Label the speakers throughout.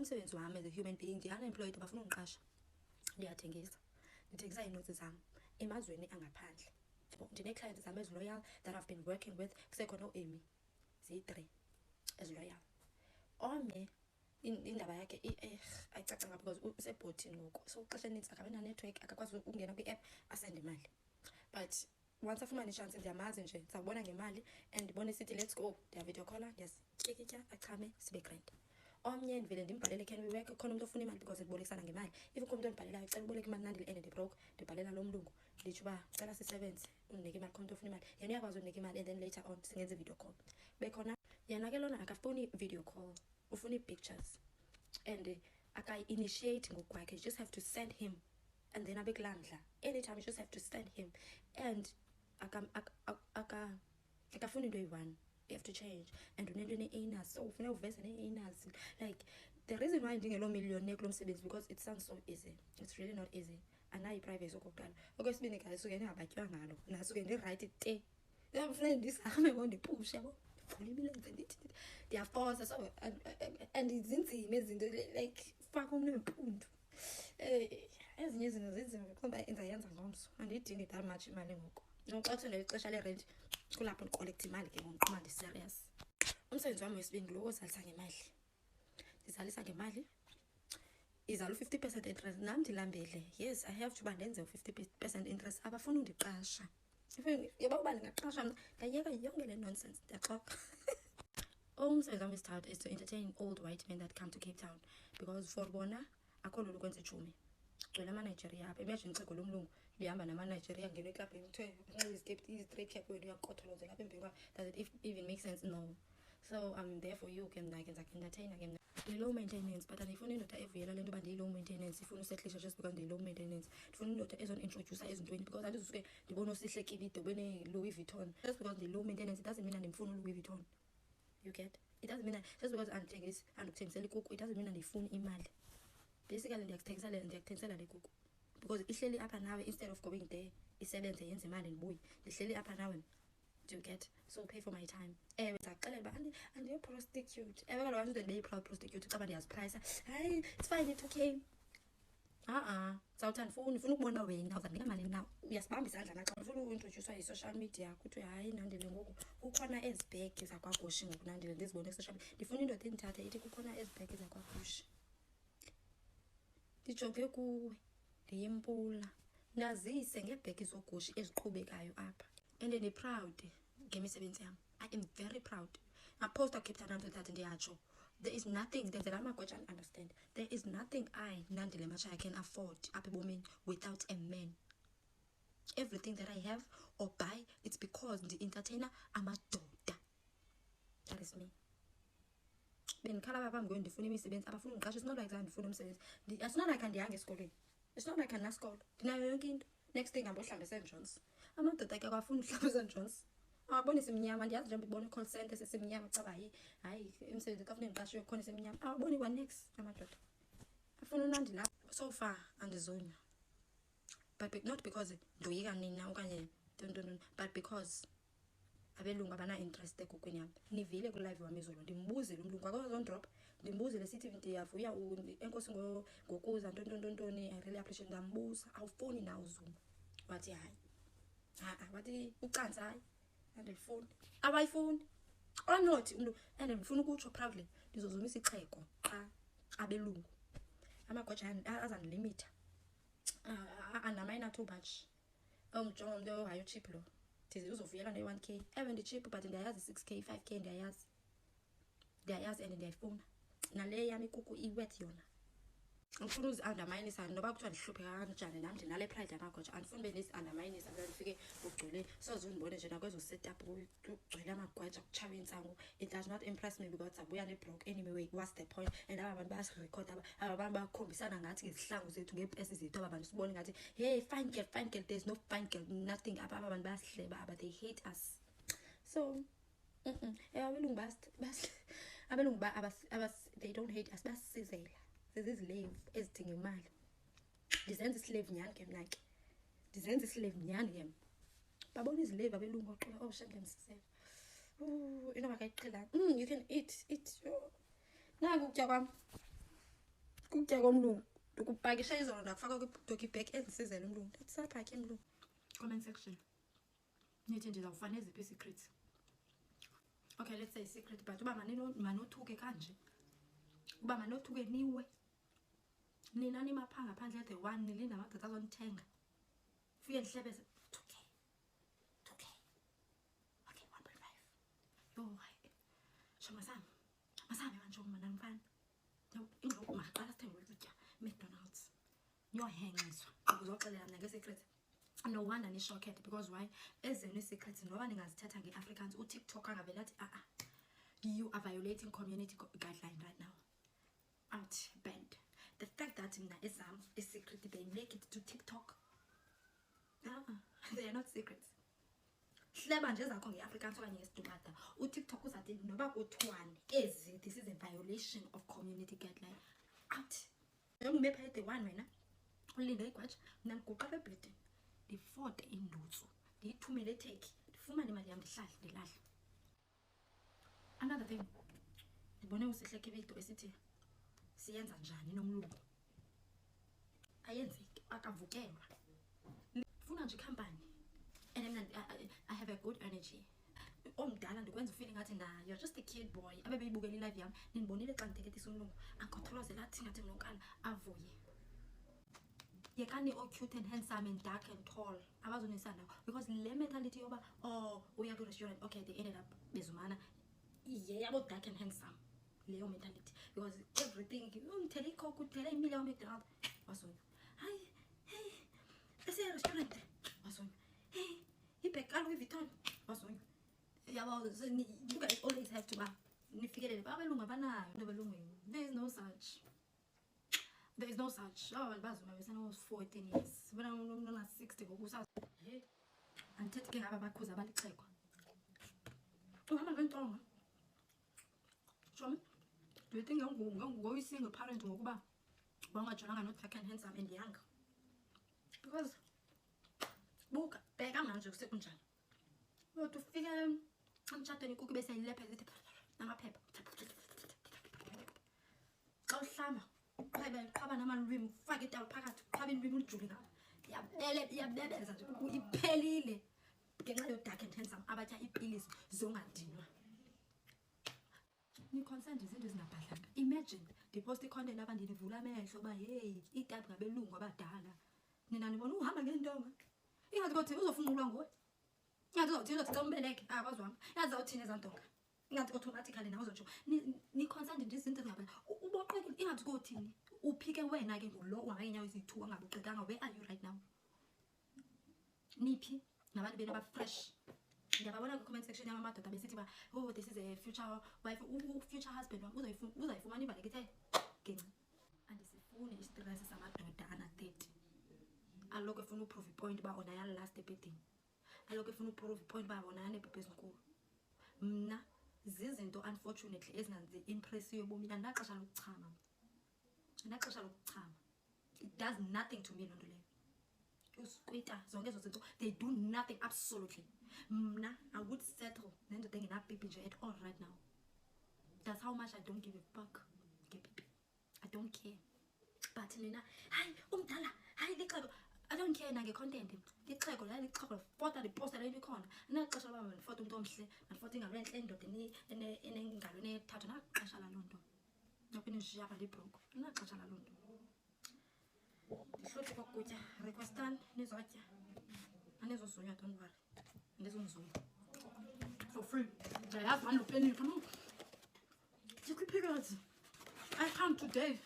Speaker 1: umsebenzi wami as a human being, ndi-unemployed, bafuna ungiqasha, ndithengisa inotes zam emazweni angaphandle. Ndine-clients zam eziloyal that I've been working with. Kusekhona u-Amy, ziyi-3 eziloyal. Omnye indaba yakhe ayicacanga because usebhotini ngoku, so ixesha elinintsi akabi na-network, akakwazi ukungena kwi-app asende imali. But once afumane ishance, ndiyamazi nje, ndizawubona ngemali and ndibone sithi let's go, ndiyavideo khola, ndiyazityikitya, achame, sibe grand. Omnye ndivele ndimbhalele, can we work, khona umntu ofuna imali because ndibolekisana ngemali. If kho umntu ondibhalelayo cela uboleka imali nandile and ndi-broke, ndibhalela lo mlungu nditsho uba cela sisebenze undinike imali, khona umntu ofuna imali. Yena uyakwazi undinika imali and then later on singenze i-video call. Bekhona yena ke lona akafuni video call, ufuna ii-pictures and aka-initiate ngokwakhe. You just have to send him and then abe kulandla anytime. You just have to send him and akafuni into eyi-1. You have to change and unento ene-anus, so ufuna uveze ne-anus. Like the reason why ndingelo millionaire kulo msebenzi because it sounds so easy. It's really not easy. Anayi privacy okokuqala. Okwesibini guys, suke ndingabatywa ngalo, nasuke ndi-right te, ndiyafuna ndizame ngondipushe yabo, ndivula imilenze ndithi ndiyafosa. So and zinzima izinto, like faka umntu empundu. Ezinye izinto zinzima kuba enzayenza ngomso, andiyidingi that much imali ngoku. Noxa kuthenda ixesha le-rent kulapho ndikolekta imali ke ngoku, ndi-serious. Umsebenzi wami wesibini ngulo ozalisa ngemali. Ndizalisa ngemali, izala u-50% interest, nam ndilambele. Yes, I have to uba ndenze u-50% interest. Abafuna undiqasha. Yeba uba ndingaqasha mna ndayeka yonke le nonsense, ndiyaxoka. Umsebenzi wami wesithathu is to entertain old white men that come to Cape Town because for bona akho lula ukwenza ijume. Gcwele ama-Nigeria apha. Imagine ixhego lomlungu lihamba nama-Nigeria ngeno eklabheni kuthiwe i-straight cap wena uyakotholozela apha embeni. Does it even make sense? No. So I'm there for you, ke mna ke ndiza-entertaina ke mna. Ndi-low maintenance but andifuni indoda evuyela le nto uba ndiyi-low maintenance, ifuna usetlisha just because ndiyi-low maintenance. Ndifuna indoda ezon-introducer ezintweni because andizusuke ndibone usihle kibide bene-Louis Vuitton. Just because ndi-low maintenance it doesn't mean ndimfuna uLouis Vuitton. You get? It doesn't mean just because andikuthengisela ikuku, it doesn't mean ndifuni imali. Basically ndiyakuthengisela le kuku because ihleli apha nawe instead of going there isebenze yenze imali ndibuye. Ndihleli apha nawe. Do you get? So pay for my time. Ewe ndixelela uba andiyo-prostitute. Ewe kaloku andizo ndibe-proud prostitute xa ndiyaziprayisa. Hayi, it's fine, it's okay. Zawuthanda ndifuna ukubona wena uzandinika mali na. Uyasibamba isandla naxa ufuna uintroducwa yi-social media kuthiwe hayi nandile ngoku kukhona ezi bhegi zakwaGushi ngoku nandile ndizibone kwi-social media. Ndifuna indoda endithathe ithi kukhona ezi bhegi zakwaGushi. Ndijonge kuwe ndiyimpula ndazise ngeebhegi zoGushi eziqhubekayo apha and ndi-proud ngemisebenzi yam. I am very proud. Ngaposta Cape Town that ndiyatsho there is nothing that amagqwetha understand. There is nothing I Nandile Mashaya can afford apha ebomini without a man. Everything that I have or buy, it's because ndi-entertainer amadoda. That is me. Bendikhala apha phambi kwenu ndifuna imisebenzi, abafuna undiqasha. It's not like that ndifuna umsebenzi. It's not like andiyanga esikolweni. It's not like andinasikolo. Ndinayo yonke into. Next thing ambohlamba eSt John's. Amadoda ke akwafuna uhlamba eSt John's. Awabone simnyama, ndiyazi njengoba ibone call center sesimnyama caba hayi umsebenzi kafuna ndiqashe yokhona semnyama. Awabone kwa next amadoda. Afuna unandi la. So far andizonywa. But not because ndoyika nina okanye don't, but because abelungu abana interest ekukweni yami. Nivile ku live wami izolo ndimbuzile umlungu akazon drop, ndimbuzile sithi ndiyavuya enkosi ngokuza ntontoni. I really appreciate ndambuza awufoni na uzuma. Wathi hayi. Wathi ucansa hayi. Andifuni. Abayifuni. Or not umntu and ndifuna ukutsho proudly ndizozumisa ixhego xa abelungu amagqwetha azandilimita. Andamayina too much. Umjongo umntu hayo cheap lo. Ndize uzofuyela ne-1K. Ewe ndi-cheap but ndiyayazi 6K 5K ndiyayazi and ndiyayifuna. Nale yami ikuku iwet yona. Ngifuna uzi-underminisa noba kuthiwa ndihlupheka kanjani nam ndinale pride yamagqwetha. Andifuni ube nezi-underminisa ndifike ugcwele soze undibone nje nakwezo setup ugcwele amagqwetha kutshawe intsangu. It does not impress me because sabuya ne-broke anyway. What's the point? And aba bantu bayasirekhoda aba bantu bakhombisana ngathi ngezihlangu zethu ngeepesi zethu aba bantu sibone ngathi hey fine girl. There's no fine girl, nothing. Aba bantu bayasihleba aba, they hate us. So abelungu they don't hate us, basizela. Zizilave ezidinga imali. Ndizenza islave nyani ke mna ke. Ndizenza islave nyani ke. Babona izilave abelungu oxola shame ndimsisela. Inoba kayiqhela. You can eat. Naku ukutya kwami. kutya komlungu ukupakisha izolo ndakufaka kwi-doggy bag ezisizela umlungu ndisapakhe emlungu. Comment section nithi ndizawufana eziphi ii-secrets. Okay, let's say secret, but uba manothuke kanje, uba manothuke niwe nina nimapha ngaphandle the one nilinda amagqitha azonithenga fike ndihlebeze 2K okay 1.5 yo shoma sami manje mna mfana ingqondo maqala sithenge ukutya McDonald's niyohenxiswa ukuzoxelela mna nge-secret. No wonder ni shocked because why ezenu secrets ngoba ningazithatha nge-Africans uTikTok angavela athi you are violating community guideline right now, out banned. The fact that mna exam is secret, they make it to TikTok. They are not secrets. Hleba nje zakho nge-Africans okanye ngesidumada uTikTok uzathi noba kuthwane this is a violation of community guideline, out. Ume pha the one wena ulinde igwaja mna ngiguqa ebhedini ndifote indutsu ndiyithumele eTurkey ndifumane imali yam ndihlale ndilahla. Another thing, ndibone usihleke ividiyo esithi siyenza njani nomlungu ayenzeki akavukelwa funa nje ikhampani and mna I have a good energy. Omdala ndikwenza feeling ngathi you're just a kid boy abebeyibukela ilive yam nindibonile xa nditeketisa umlungu ankotholozela athi ngathi mnokala avuye. Yekani all cute and handsome and dark and tall abazonisana because le mentality yoba uya ku-restaurant okay they ended up bezumana yabo dark and handsome leyo mentality because everything umthele icoke uthele imili yaMcDonald's wasona hayi hey ese-restaurant wasona hey ibhekala Louis Vuitton wasona yabo you guys always have to nifikelele abelungu abanayo into belungwini. There is no such. Oh, bazuma besana was 14 years. Bona umuntu ona 60 ngokusa. Hey. Andithethi ke ngaba bakhuza abalixhekwa. Uhamba ngentonga. Shome. Do you think ngoyi single parent ngokuba wangajonanga not dark and handsome and young? Because buka bheka manje kusekunjani. Uthi ufike amtshatweni kuku bese ilephe zithi namaphepha. Xa uhlamba qhaba namalwimi ufake itawuli phakathi uqhabe ilwimi ulijule ngalo iyabebeza nje iphelile ngenxa yo-dark and handsome abatya iipilisi zongadinwa. Ni-consent izinto ezingabhadlanga. Imagine ndiposta i-content apha ndinivula amehlo uba heyi iitype ngabelungu abadala nina nibona uhamba ngentonga ingathi kothi uzofunqulwa nguwe ingathi uzothi xa umbeleke akwazi uhamba ingathi zawuthini ezaa ntonga ingathi automatically nawe uzotsho ni-consent izinto ezingabhadlanga uboqekile ingathi kothini uphike wena ke ngulo uhamba ngeenyawo ezi-2 angabuxekanga. Where are you right now? Niphi nabantu benu abafresh ndiyababona kwi-comment section yamadoda besithi ba this is a future wife future husband wam uzayifumana ivaleke ithe genxa. Andisifuni istress samadoda ana-30 aloko efuna uprove ipoint uba ona yalast ebhedini aloko efuna uprove ipoint uba bona yaneebhebhe ezinkulu. Mna zizinto unfortunately ezinganzi-impressiyo ebomini andinaxesha lokuchama it does nothing to me loo nto leyo. Uskwita zonke ezo zinto they do nothing absolutely. Mna I would settle nendoda engenapipi nje at all right now. That's how much I don't give a fuck ngepipi. I don't care. But nina hayi umdala hayi lixeko I don't care nange-content. Lixeko lixeko fota liposta lento ikhona naxesha loba mandifota umntu omhle mandifota ingalo entle indoda enengalo enethathu naxesha laloo nto nokunishiya apha libroke naxesha laloo nto. Ndihlothi kokutya requestani nizotya anizozunywa don't worry ndizonzunywa for free. Ndiyayazi mani lopeni ndikwi-periods I come today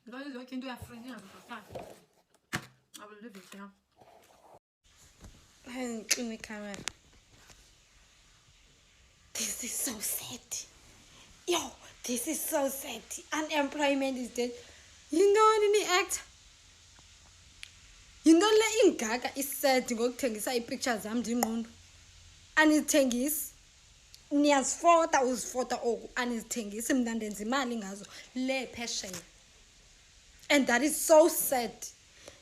Speaker 1: because yonke into yafree ndingazibhatali. I will leave it here. Clean the camera. This is so sad. Yo, this is so sad. Unemployment is dead. You know any act? You know le ingaga is sad ngokuthengisa ii-pictures zam ndingqondo. Anizithengisi. Niyazifota uzifota oku anizithengisi mna ndenza imali ngazo le phesheya. And that is so sad.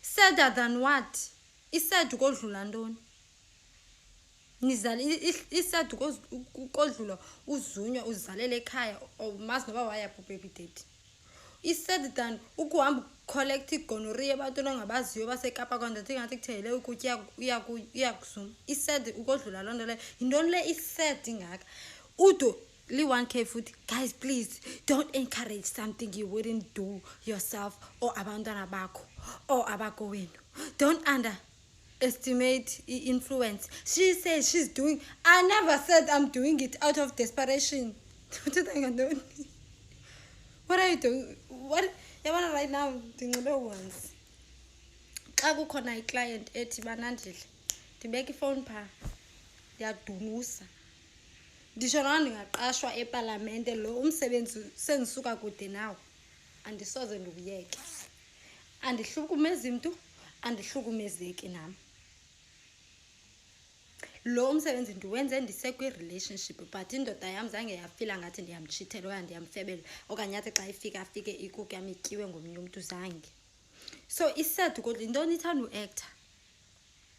Speaker 1: Sadder than what? Isad ukodlula ntoni? Nizali isad ukodlula uzunywa uzalele ekhaya awumazi noba wayaphi baby daddy.
Speaker 2: said than ukuhamba collect gonorrhea abantu ongabaziyo baseKapa kwanza ngathi kuthele ukutya uyakusuma. Said ukodlula lonto le yintoni le said ingaka udo li 1K futhi. Guys, please don't encourage something you wouldn't do yourself or abantwana bakho or abako wenu. Don't underestimate influence. She says she's doing. I never said I'm doing it out of desperation. What are you doing? What? Yabona right now ndinxibe once. Xa kukhona iclient ethi banandile ndibeka ifone pha ndiyadunusa. Ndisho nona ndingaqashwa eParlamente lo umsebenzi sendisuka kude nawo andisoze ndikuyeke. Andihlukumezi mntu andihlukumezeki nami. Lo umsebenzi ndiwenze ndisekwi-relationship but indoda yam zange yafila ngathi ndiyamtshithela okanye ndiyamfebela okanye yathi xa afike ikuku yam ityiwe ngomnye umntu zange. So iset kodwa yintoni ithanda uactor.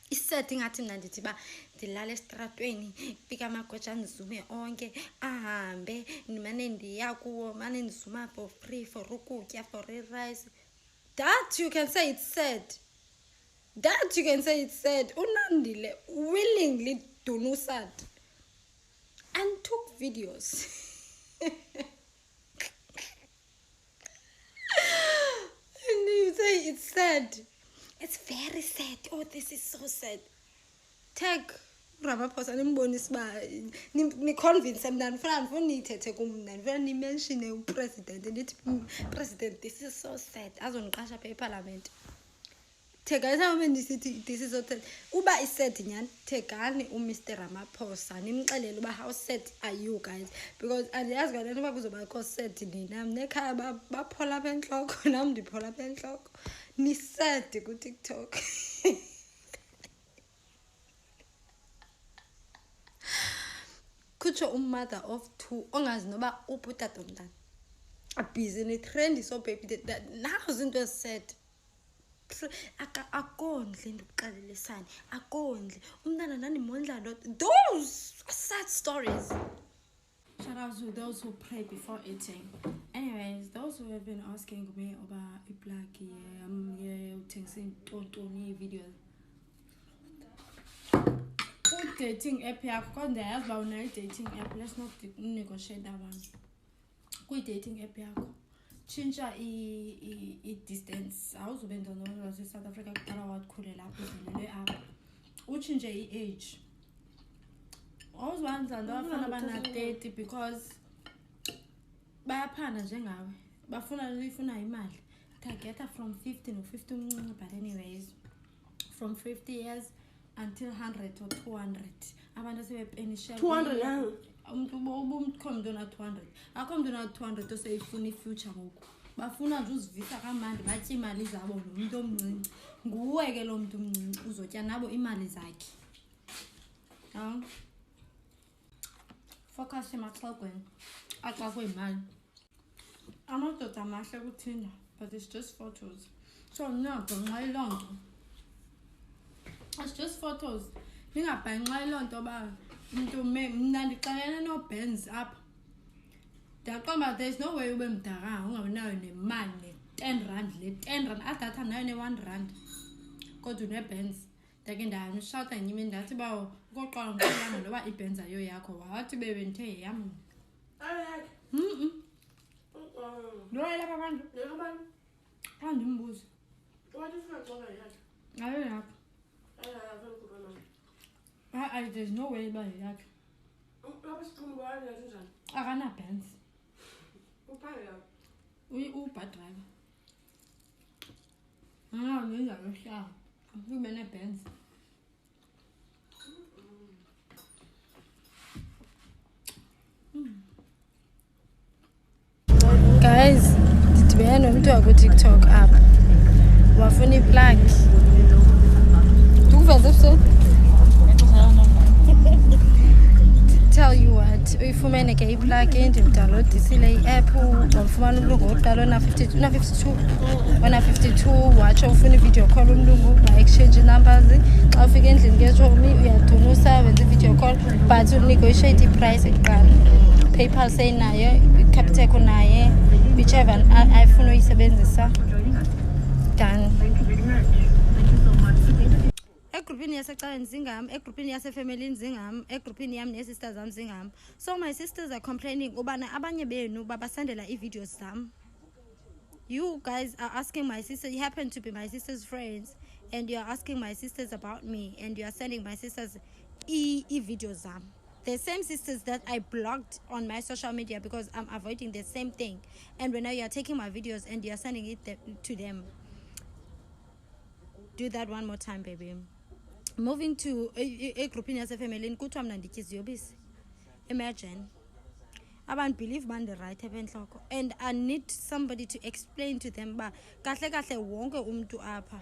Speaker 2: Iset ingathi mna ndithi ba ndilala esitratweni fika amagweja ndizume onke ahambe ndimane ndiya kuwo mane ndizuma for free for ukutya for rice. That you can say it's sad. That you can say it's sad. Unandile willingly dunusad and took videos. And you say it's sad. It's very sad. Oh, this is so sad. Tag Ramaphosa nimbonisa ba ni convince mna ndifuna nithethe kumna ndifuna ni mention upresident ndithi president this is so sad azoniqasha pha eParliament. Thegani uma ndisithi this is so sad uba iset nyani thegani uMr Ramaphosa nimxelele uba how sad are you guys because andiyazi kanti uba kuzoba ko sad nina nekhaya baphola apha enhloko nami ndiphola apha enhloko ni sad ku TikTok. Kutsho mother of two ongazi noba uputata umntana abhizi ne-trend so baby that nazo izinto ezisaid akondle ndikuxelelesane akondle umntana ndandimondla lo. Those sad stories.
Speaker 1: Shout out to those who pray before eating. Anyways, those who have been asking me about iplug uthengisa tontoni videos dating app yakho kodwa ndiyazi uba unayo i-dating app. Let's not negotiate that one. Kwi-dating app yakho tshintsha i-distance awuzubenza noba wase-South Africa kuqala wakhule lapho uzilele apha utshintshe i-age. Awuzibanza nto abafana bana-30 because bayaphanda njengawe ifuna imali targeta from 50 no 50 umncinci but anyways from 50 years until 100 or 200 abantu sebepenisha
Speaker 3: 200
Speaker 1: umntu umntu na 200 akho mntu na 200 oseyifuna ifuture ngoku bafuna nje uzivisa kamandi batye imali zabo lo mntu omncinci nguwe ke lo mntu omncinci uzotya nabo imali zakhe. Focus emaxhagweni axakwe imali amadoda amahle kuThinder but it's just photos so ningabhenxa ilonto. It's just photos. Ningabhenxa ilonto ba umuntu mna ndixelele no-Benz apha ndiyaqomba there's no way ube mdaka ungabinayo nemali ne-10 le 10 rand adatha nayo ne-1 rand kodwa une-Benz ndake ndamshawuta nyime ndathi ba ukoqala ngiyanga noba iBenz ayo yakho wathi bebe ndithe yeyam loyo lapha abantu xa ndimbuza ayo yakho there's no way uba yeyakhe akana-Benz uyi-Uber driver ngenjalo hlanga kube ne-Benz.
Speaker 2: Guys, ndidibene nomntu waku-TikTok apha wafuna iplug ndikuveze ebusweni. Tell you what uyifumene ke iplug ndimdownloadisile i-app wamfumana umlungu wokuqala ona-52 watsho ufuna i-video call umlungu wa-exchange numbers xa ufika endlini ngeetshomi uyadunusa wenza i-video call but unegotiate iprice ekuqala. PayPal seyinayo tap naye whichever ayifuna uyisebenzisa done. Egroupini yasecaweni zingam, egroupini yasefamilini zingam, egroupini yam nee-sisters zam zingam. So my sisters are complaining ubana abanye benu babasendela ii-videos zam. You guys are asking my sister, you happen to be my sister's friends, and you are asking my sisters about me, and you are sending my sisters videos zam. The same sisters that I blocked on my social media because I'm avoiding the same thing, and when now you are taking my videos and you are sending it to them. Do that one more time, baby. Moving to a group in as a family in Kutam Nandikis. Imagine. I don't believe man the right and I need somebody to explain to them but wonke umntu apha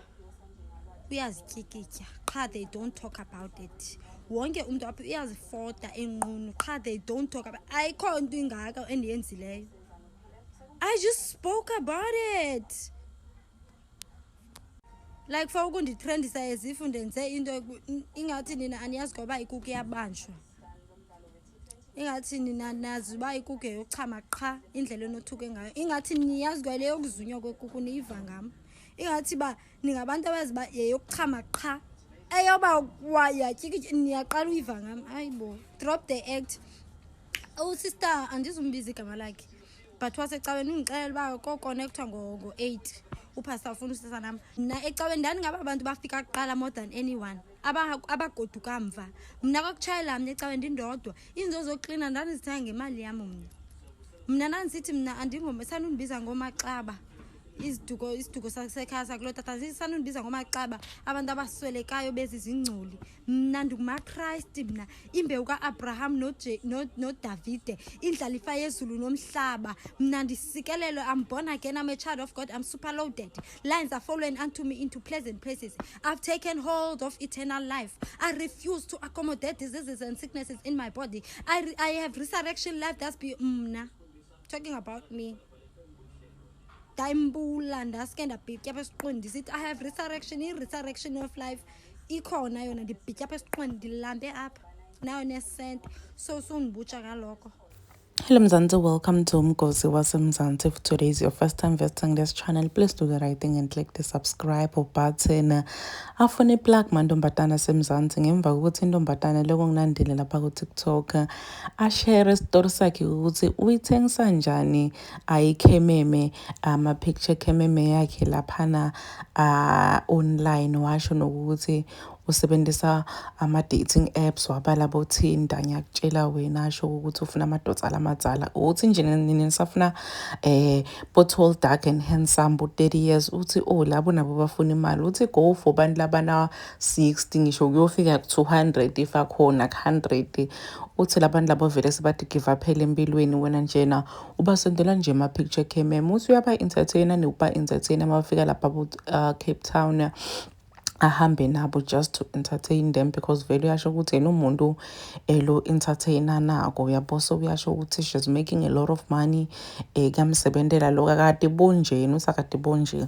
Speaker 2: uyazikikitya they don't talk about it. Wonke umntu apha uyazifota enqunu they don't talk about ayikho into ingaka endiyenzileyo. I just spoke about it. Like for ukunditrendisa as if ndenze into ingathi nina aniyazi ngoba ikuku yabanjwa. Ingathi nina nazi uba ikuku yochama qha indlela enothuke ngayo. Ingathi niyazi kwale yokuzunywa kwekuku niyiva ngam. Ingathi ba ningabantu abaziba yeyokuchama qha. Eyoba wayatyikitya niyaqala uyiva ngam. Hayibo, drop the act. Oh sister andizumbiza igama lakhe. But wasecaweni ungixelela uba ko-connectwa ngo-8. Upastor ufuna usisa nami. Mna ecaweni ndandingaba abantu bafika kuqala more than anyone. Abagoduka mva. Mna kwakutshayela mna ecaweni ndindodwa. Izinto zoklina ndandizithenga ngemali yam mna. Mna ndandisithi mna andingomsanundibiza ngomaxaba. Isiduko sasekhaya sakulo tata zisanundibiza ngomaxaba abantu abaswelekayo bezizingculi. Mna ndingumaKristu mna imbewu kaAbraham noDavide indlalifa yezulu nomhlaba. Mna ndisikelelo I'm born again, I'm a child of God, I'm super loaded. Lines are following unto me into pleasant places. I've taken hold of eternal life. I refuse to accommodate diseases and sicknesses in my body. I have resurrection life that's mna talking about me. Daimbula ndaske ndabhitya apha esiqwini ndisithi I have resurrection of life ikhona yona ndibhitya apha esiqwini ndilambe apha nayo nesent so sundibutsha kaloko.
Speaker 3: Hello Mzansi, welcome to Umgosi waseMzansi. If today is your first time visiting this channel, please do the right thing and click the subscribe button. Afune plug mantombatana semzansi ngemva kokuthi intombatana lekunginandile lapha ku TikTok ashare story sakhe ukuthi uyithengisa njani ayikhememe ama picture khememe yakhe laphana online washo nokuthi usebenzisa ama-dating apps wabala bothinda ngiyakutshela wena asho ukuthi ufuna amadoda alamadzala uthi nje nini nisafuna tall dark and handsome but 30 years uthi labo nabo bafuna imali uthi go for bantu labana 60 ngisho kuyofika ku 200 if akhona 100 uthi labantu labo vele sebathi give up empilweni wena njena ubasendela nje ama picture camera uthi uyaba entertainer nokuba entertainer mawafika lapha Cape Town ahambe nabo just to entertain them because vele uyasho ukuthi yena umuntu lo entertainer nako uyabo so uyasho ukuthi she's making a lot of money kamsebenzela lo kakade bonjeni usakade bonje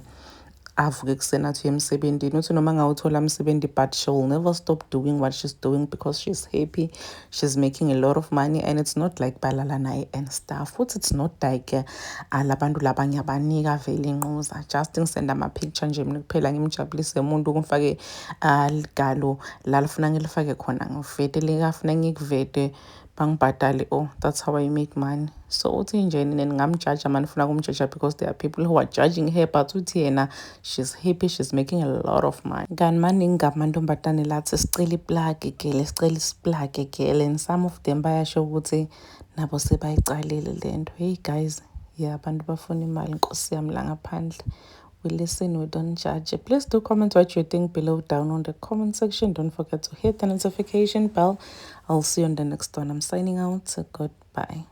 Speaker 3: avuke kusena athi emsebenzini uthi noma ngawuthola umsebenzi but she'll never stop doing what she's doing because she's happy, she's making a lot of money and it's not like balala naye and stuff futhi it's not like alabantu labanye abanika vele inquza just ngisenda ama picture nje mina kuphela ngimjabulise umuntu kumfake ligalo la lifuna ngilifake khona ngivete lekafuna ngikuvete bangibhadale that's how I make money. So uthi nje ningamjudge manifuna kumjudge because there are people who are judging her but uthi yena she's happy, she's making a lot of money. Kan maningi ngamantombatane lathi sicela iplug igele sicela isplug igele and some of them bayasho ukuthi nabo sebayicalile lento. Hey guys, yeah abantu bafuna imali inkosi yami la ngaphandle. We listen, we don't judge. Please do comment what you think below down on the comment section. Don't forget to hit the notification bell. I'll see you on the next one. I'm signing out. Goodbye.